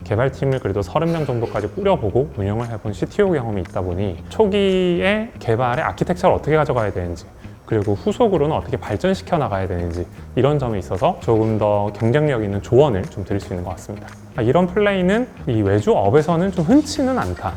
개발팀을 그래도 30명 정도까지 꾸려보고 운영을 해본 CTO 경험이 있다 보니 초기에 개발의 아키텍처를 어떻게 가져가야 되는지, 그리고 후속으로는 어떻게 발전시켜 나가야 되는지, 이런 점에 있어서 조금 더 경쟁력 있는 조언을 좀 드릴 수 있는 것 같습니다. 이런 플레이는 이 외주업에서는 좀 흔치는 않다.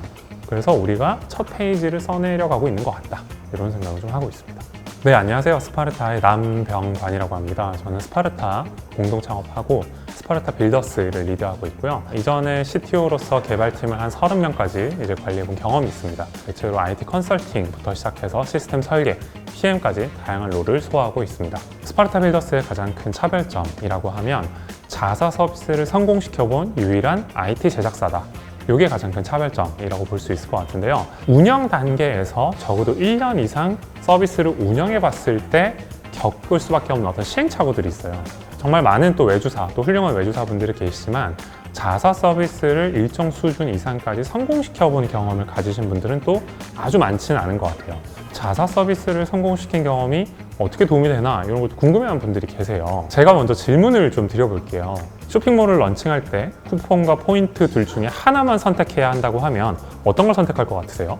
그래서 우리가 첫 페이지를 써내려가고 있는 것 같다. 이런 생각을 좀 하고 있습니다. 네, 안녕하세요. 스파르타의 남병관이라고 합니다. 저는 스파르타 공동 창업하고 스파르타 빌더스를 리드하고 있고요. 이전에 CTO로서 개발팀을 한 30명까지 이제 관리해본 경험이 있습니다. 대체로 IT 컨설팅부터 시작해서 시스템 설계, PM까지 다양한 롤을 소화하고 있습니다. 스파르타 빌더스의 가장 큰 차별점이라고 하면 자사 서비스를 성공시켜본 유일한 IT 제작사다. 이게 가장 큰 차별점이라고 볼 수 있을 것 같은데요. 운영 단계에서 적어도 1년 이상 서비스를 운영해 봤을 때 겪을 수밖에 없는 어떤 시행착오들이 있어요. 정말 많은 또 외주사, 또 훌륭한 외주사분들이 계시지만 자사 서비스를 일정 수준 이상까지 성공시켜본 경험을 가지신 분들은 또 아주 많지는 않은 것 같아요. 자사 서비스를 성공시킨 경험이 어떻게 도움이 되나 이런 것도 궁금해하는 분들이 계세요. 제가 먼저 질문을 좀 드려볼게요. 쇼핑몰을 런칭할 때 쿠폰과 포인트 둘 중에 하나만 선택해야 한다고 하면 어떤 걸 선택할 것 같으세요?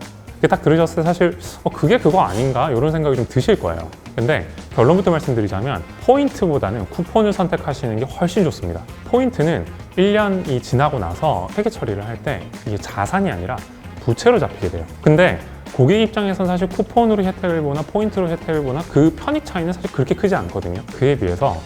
딱 들으셨을 때 사실 그게 그거 아닌가? 이런 생각이 좀 드실 거예요. 근데 결론부터 말씀드리자면 포인트보다는 쿠폰을 선택하시는 게 훨씬 좋습니다. 포인트는 1년이 지나고 나서 회계 처리를 할 때 이게 자산이 아니라 부채로 잡히게 돼요. 근데 고객 입장에서는 사실 쿠폰으로 혜택을 보나 포인트로 혜택을 보나 그 편익 차이는 사실 그렇게 크지 않거든요. 그에 비해서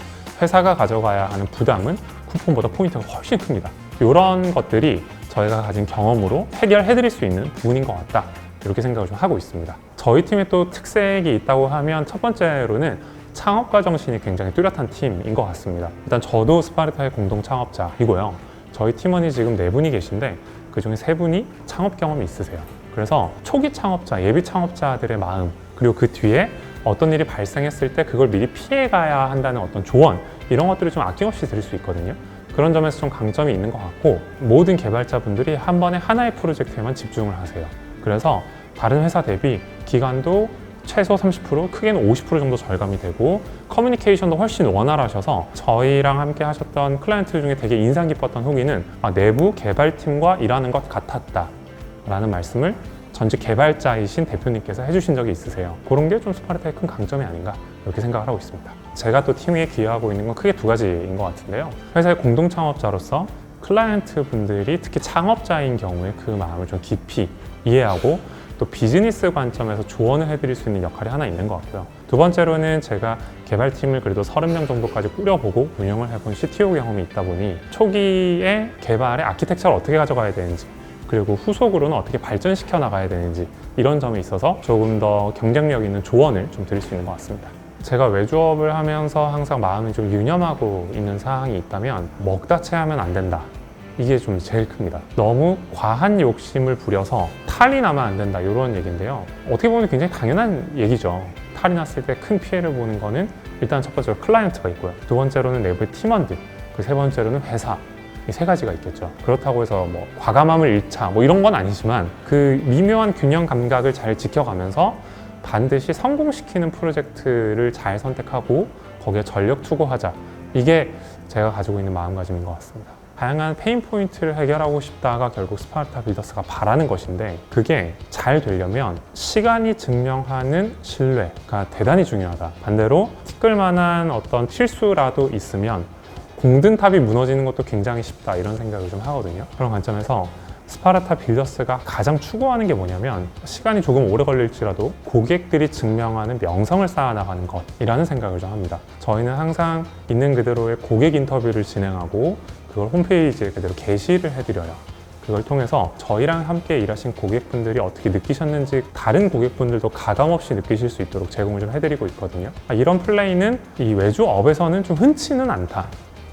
회사가 가져가야 하는 부담은 쿠폰보다 포인트가 훨씬 큽니다. 이런 것들이 저희가 가진 경험으로 해결해드릴 수 있는 부분인 것 같다. 이렇게 생각을 좀 하고 있습니다. 저희 팀에 또 특색이 있다고 하면 첫 번째로는 창업가 정신이 굉장히 뚜렷한 팀인 것 같습니다. 일단 저도 스파르타의 공동 창업자이고요. 저희 팀원이 지금 4분이 계신데 그중에 3분이 창업 경험이 있으세요. 그래서 초기 창업자, 예비 창업자들의 마음, 그리고 그 뒤에 어떤 일이 발생했을 때 그걸 미리 피해가야 한다는 어떤 조언, 이런 것들을 좀 아낌없이 드릴 수 있거든요. 그런 점에서 좀 강점이 있는 것 같고, 모든 개발자분들이 한 번에 하나의 프로젝트에만 집중을 하세요. 그래서 다른 회사 대비 기간도 최소 30%, 크게는 50% 정도 절감이 되고 커뮤니케이션도 훨씬 원활하셔서 저희랑 함께 하셨던 클라이언트 중에 되게 인상 깊었던 후기는 내부 개발팀과 일하는 것 같았다 라는 말씀을 전직 개발자이신 대표님께서 해주신 적이 있으세요. 그런 게 좀 스파르타의 큰 강점이 아닌가 이렇게 생각을 하고 있습니다. 제가 또 팀 위에 기여하고 있는 건 크게 2가지인 것 같은데요. 회사의 공동 창업자로서 클라이언트 분들이 특히 창업자인 경우에 그 마음을 좀 깊이 이해하고 또 비즈니스 관점에서 조언을 해드릴 수 있는 역할이 하나 있는 것 같고요. 두 번째로는 제가 개발팀을 그래도 30명 정도까지 꾸려보고 운영을 해본 CTO 경험이 있다 보니 초기에 개발의 아키텍처를 어떻게 가져가야 되는지, 그리고 후속으로는 어떻게 발전시켜 나가야 되는지, 이런 점에 있어서 조금 더 경쟁력 있는 조언을 좀 드릴 수 있는 것 같습니다. 제가 외주업을 하면서 항상 마음이 좀 유념하고 있는 사항이 있다면 먹다 체하면 안 된다. 이게 좀 제일 큽니다. 너무 과한 욕심을 부려서 탈이 나면 안 된다, 이런 얘기인데요. 어떻게 보면 굉장히 당연한 얘기죠. 탈이 났을 때 큰 피해를 보는 거는 일단 첫 번째로 클라이언트가 있고요. 두 번째로는 내부의 팀원들, 그리고 세 번째로는 회사. 이 3가지가 있겠죠. 그렇다고 해서 과감함을 잃자 이런 건 아니지만 그 미묘한 균형 감각을 잘 지켜가면서 반드시 성공시키는 프로젝트를 잘 선택하고 거기에 전력 투구하자. 이게 제가 가지고 있는 마음가짐인 것 같습니다. 다양한 페인 포인트를 해결하고 싶다가 결국 스파르타 빌더스가 바라는 것인데, 그게 잘 되려면 시간이 증명하는 신뢰가 대단히 중요하다. 반대로 티끌만한 어떤 실수라도 있으면 공든 탑이 무너지는 것도 굉장히 쉽다, 이런 생각을 좀 하거든요. 그런 관점에서 스파르타 빌더스가 가장 추구하는 게 뭐냐면 시간이 조금 오래 걸릴지라도 고객들이 증명하는 명성을 쌓아나가는 것이라는 생각을 좀 합니다. 저희는 항상 있는 그대로의 고객 인터뷰를 진행하고 그걸 홈페이지에 그대로 게시를 해드려요. 그걸 통해서 저희랑 함께 일하신 고객분들이 어떻게 느끼셨는지 다른 고객분들도 가감없이 느끼실 수 있도록 제공을 좀 해드리고 있거든요. 이런 플레이는 이 외주업에서는 좀 흔치는 않다.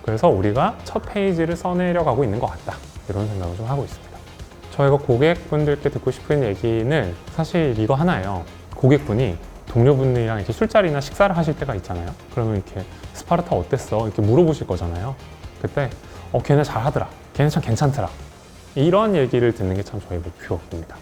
그래서 우리가 첫 페이지를 써내려가고 있는 것 같다. 이런 생각을 좀 하고 있습니다. 저희가 고객분들께 듣고 싶은 얘기는 사실 이거 하나예요. 고객분이 동료분들이랑 이렇게 술자리나 식사를 하실 때가 있잖아요. 그러면 이렇게 스파르타 어땠어? 이렇게 물어보실 거잖아요. 그때 걔네 잘하더라. 걔네 참 괜찮더라. 이런 얘기를 듣는 게 참 저희 목표입니다.